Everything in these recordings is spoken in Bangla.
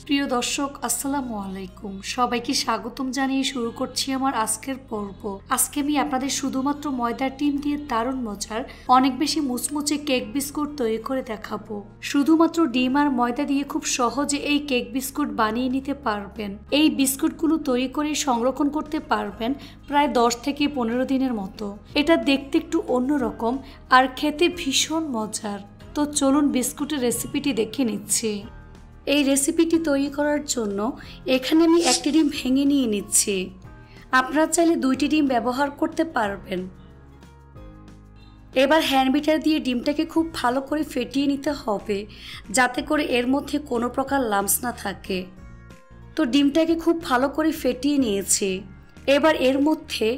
প্রিয় দর্শক আসসালামু আলাইকুম, সবাইকে স্বাগতম জানিয়ে শুরু করছি আমার আজকের পর্ব। আজকে আমি আপনাদের শুধুমাত্র ময়দার ডিম দিয়ে দারুণ মজার অনেক বেশি মুচমুচে কেক বিস্কুট তৈরি করে দেখাবো। শুধুমাত্র ডিম আর ময়দা দিয়ে খুব সহজে এই কেক বিস্কুট বানিয়ে নিতে পারবেন। এই বিস্কুটগুলো তৈরি করে সংরক্ষণ করতে পারবেন প্রায় 10 থেকে 15 দিনের মতো। এটা দেখতে একটু অন্যরকম আর খেতে ভীষণ মজার। তো চলুন বিস্কুটের রেসিপিটি দেখে নিচ্ছি। এই রেসিপিটি তৈরি করার জন্য এখানে আমি একটি ডিম ভেঙে নিয়ে নিচ্ছি। আপনারা চাইলে 2টি ডিম ব্যবহার করতে পারবেন। এবার হ্যান্ড বিটার দিয়ে ডিমটাকে খুব ভালো করে ফেটিয়ে নিতে হবে, যাতে করে এর মধ্যে কোনো প্রকার লাম্পস না থাকে। তো ডিমটাকে খুব ভালো করে ফেটিয়ে নিয়েছি। এবার এর মধ্যে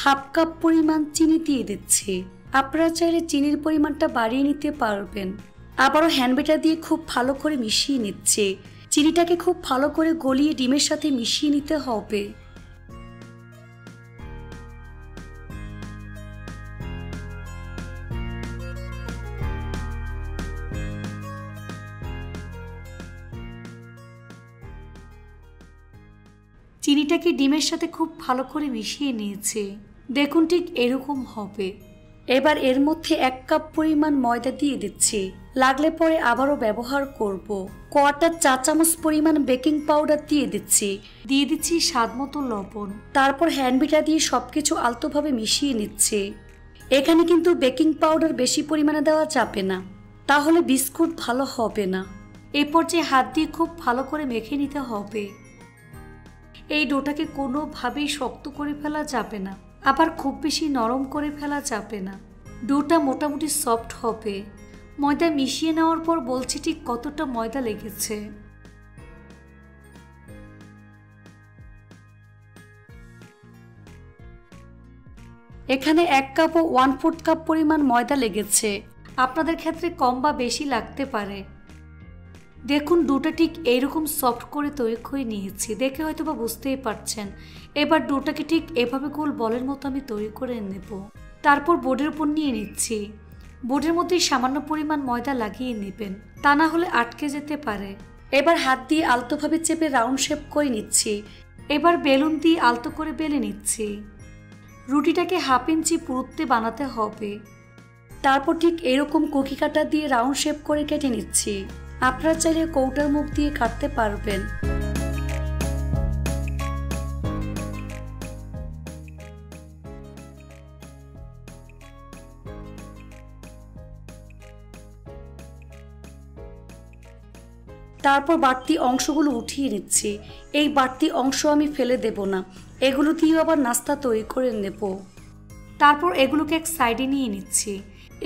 হাফ কাপ পরিমাণ চিনি দিয়ে দিচ্ছি। আপনারা চাইলে চিনির পরিমাণটা বাড়িয়ে নিতে পারবেন। আবারও হ্যান্ড বিটার দিয়ে খুব ভালো করে মিশিয়ে নিচ্ছে। চিনিটাকে খুব ভালো করে গলিয়ে ডিমের সাথে মিশিয়ে নিতে হবে। চিনিটাকে ডিমের সাথে খুব ভালো করে মিশিয়ে নিয়েছে। দেখুন ঠিক এরকম হবে। এবার এর মধ্যে 1 কাপ পরিমাণ ময়দা দিয়ে দিচ্ছি। লাগলে পরে আবারও ব্যবহার করব। 1/4 চা চামচ পরিমাণ বেকিং পাউডার দিয়ে দিচ্ছি স্বাদ মতো লবণ। তারপর হ্যান্ড বিটার দিয়ে সবকিছু আলতোভাবে মিশিয়ে নিচ্ছে। এখানে কিন্তু বেকিং পাউডার বেশি পরিমাণে দেওয়া যাবে না, তাহলে বিস্কুট ভালো হবে না। এই পর্যায়ে হাত দিয়ে খুব ভালো করে মেখে নিতে হবে। এই ডোটাকে কোনোভাবেই শক্ত করে ফেলা যাবে না, আবার খুব বেশি নরম করে ফেলা যাবে না। ডোটা মোটামুটি সফট হবে। ময়দা মিশিয়ে নেওয়ার পর বলছি ঠিক কতটা ময়দা লেগেছে। এখানে 1 কাপ ও 1/4 কাপ পরিমাণ ময়দা লেগেছে। আপনাদের ক্ষেত্রে কম বা বেশি লাগতে পারে। দেখুন ডোটা ঠিক এইরকম সফট করে তৈরি করে নিয়েছি, দেখে হয়তো বা বুঝতেই পারছেন। এবার ডোটাকে ঠিক এভাবে গোল বলের মতো আমি তৈরি করে নেব। তারপর বোর্ডের উপর নিয়ে নিচ্ছি। বোর্ডের মধ্যে সামান্য পরিমাণ ময়দা লাগিয়ে নেবেন, তা না হলে আটকে যেতে পারে। এবার হাত দিয়ে আলতোভাবে চেপে রাউন্ড শেপ করে নিচ্ছি। এবার বেলুন দিয়ে আলতো করে বেলে নিচ্ছি। রুটিটাকে 1/2 ইঞ্চি পুরুত্বে বানাতে হবে। তারপর ঠিক এরকম কুকি কাটার দিয়ে রাউন্ড শেপ করে কেটে নিচ্ছি। আপনারা চাইলে কৌটার মুখ দিয়ে কাটতে পারবেন। তারপর বাড়তি অংশগুলো উঠিয়ে নিচ্ছি। এই বাড়তি অংশ আমি ফেলে দেব না, এগুলো দিয়ে আবার নাস্তা তৈরি করে নেব। তারপর এগুলোকে এক সাইডে নিয়ে নিচ্ছি।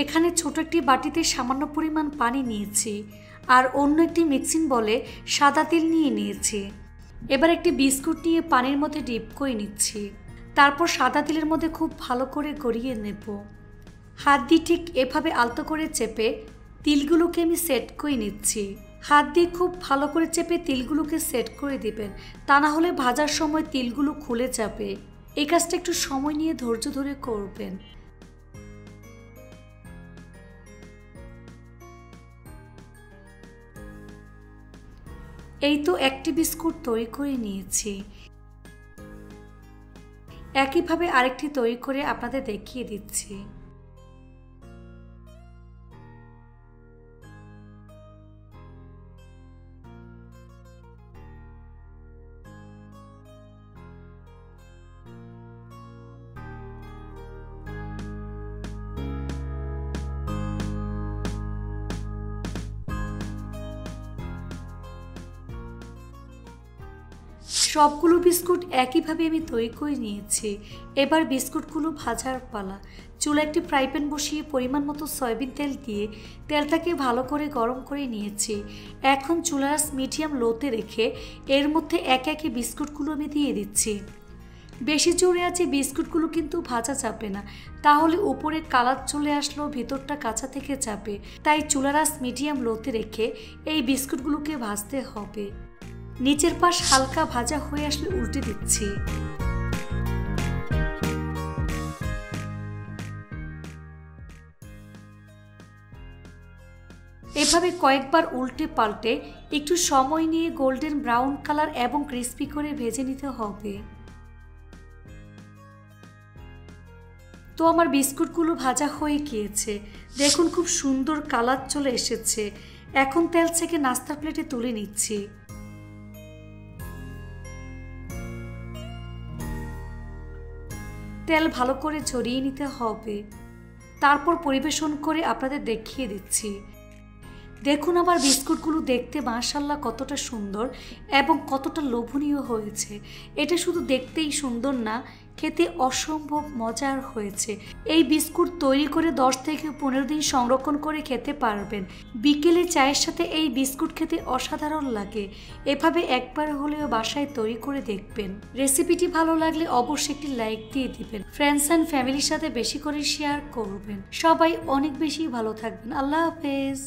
এখানে ছোট একটি বাটিতে সামান্য পরিমাণ পানি নিয়েছি আর অন্য একটি মিক্সিং বলে সাদা তেল নিয়ে নিয়েছি। এবার একটি বিস্কুট নিয়ে পানির মধ্যে ডিপ করে নিচ্ছি। তারপর সাদা তেলের মধ্যে খুব ভালো করে গড়িয়ে নেব। হাত দিয়ে ঠিক এভাবে আলতো করে চেপে তিলগুলোকে আমি সেট করে নিচ্ছি। হাত দিয়ে খুব ভালো করে চেপে তিলগুলোকে সেট করে দিবেন, তা না হলে ভাজার সময় তিলগুলো খুলে যাবে। এই কাজটা একটু সময় নিয়ে ধৈর্য ধরে করবেন। এই তো একটি বিস্কুট তৈরি করে নিয়েছি। একইভাবে আরেকটি তৈরি করে আপনাদের দেখিয়ে দিচ্ছি। সবগুলো বিস্কুট একইভাবে আমি তৈরি করে নিয়েছি। এবার বিস্কুটগুলো ভাজার পালা। চুলা একটি ফ্রাই প্যান বসিয়ে পরিমাণ মতো সয়াবিন তেল দিয়ে তেলটাকে ভালো করে গরম করে নিয়েছি। এখন চুলার আঁচ মিডিয়াম লোতে রেখে এর মধ্যে একে একে বিস্কুটগুলো আমি দিয়ে দিচ্ছি। বেশি জোরে আছে বিস্কুটগুলো কিন্তু ভাজা যাবে না, তাহলে উপরে কালার চলে আসলেও ভিতরটা কাঁচা থেকে যাবে। তাই চুলার আঁচ মিডিয়াম লোতে রেখে এই বিস্কুটগুলোকে ভাজতে হবে। নিচের পাশ হালকা ভাজা হয়ে আসলে উল্টে দিচ্ছি। এভাবে কয়েকবার উল্টে পাল্টে একটু সময় নিয়ে গোল্ডেন ব্রাউন কালার এবং ক্রিস্পি করে ভেজে নিতে হবে। তো আমার বিস্কুটগুলো ভাজা হয়ে গিয়েছে, দেখুন খুব সুন্দর কালার চলে এসেছে। এখন তেল থেকে নাস্তার প্লেটে তুলে নিচ্ছি। তেল ভালো করে ঝরিয়ে নিতে হবে, তারপর পরিবেশন করে আপনাদের দেখিয়ে দিচ্ছি। দেখুন আমার বিস্কুটগুলো দেখতে মাশাআল্লাহ কতটা সুন্দর এবং কতটা লোভনীয় হয়েছে। এটা শুধু দেখতেই সুন্দর না, খেতে অসম্ভব মজার হয়েছে। এই বিস্কুট তৈরি করে 10 থেকে 15 দিন সংরক্ষণ করে খেতে পারবেন। বিকেলে চায়ের সাথে এই বিস্কুট খেতে অসাধারণ লাগে। এভাবে একবার হলেও বাসায় তৈরি করে দেখবেন। রেসিপিটি ভালো লাগলে অবশ্যই একটি লাইক দিয়ে দিবেন। ফ্রেন্ডস অ্যান্ড ফ্যামিলির সাথে বেশি করে শেয়ার করবেন। সবাই অনেক বেশি ভালো থাকবেন। আল্লাহ হাফেজ।